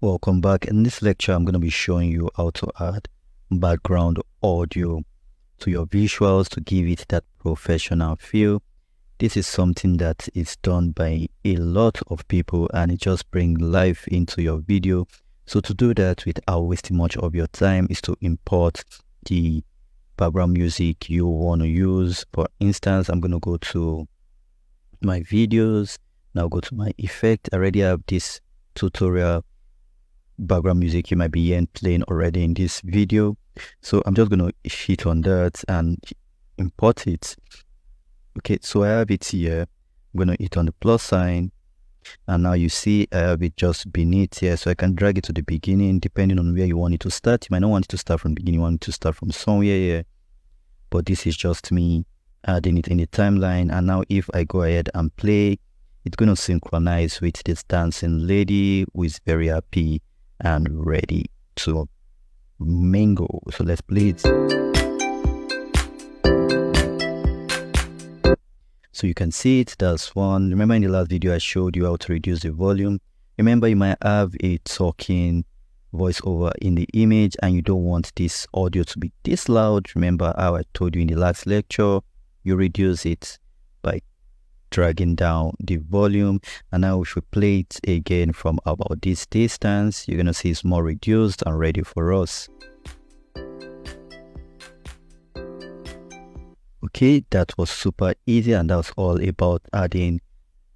Welcome back. In this lecture, I'm going to be showing you how to add background audio to your visuals to give it that professional feel. This is something that is done by a lot of people and it just brings life into your video. So to do that without wasting much of your time is to import the background music you want to use. For instance, I'm going to go to my videos. Now go to my effect. I already have this tutorial background music you might be hearing playing already in this video. So I'm just going to hit on that and import it. Okay, so I have it here. I'm going to hit on the plus sign. And now you see I have it just beneath here. So I can drag it to the beginning depending on where you want it to start. You might not want it to start from the beginning. You want it to start from somewhere here. But this is just me adding it in the timeline. And now if I go ahead and play, it's going to synchronize with this dancing lady who is very happy and ready to mingle. So let's play it. So you can see it, that's one. Remember in the last video I showed you how to reduce the volume. Remember you might have a talking voiceover in the image and you don't want this audio to be this loud. Remember how I told you in the last lecture, you reduce it by dragging down the volume. And now if we play it again from about this distance, you're gonna see it's more reduced and ready for us. Okay, that was super easy, and that's all about adding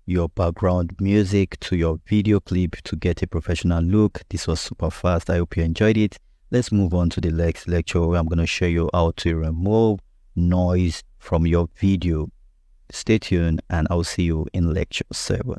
your background music to your video clip to get a professional look. This was super fast. I hope you enjoyed it. Let's move on to the next lecture where I'm going to show you how to remove noise from your video. Stay tuned and I'll see you in lecture 7.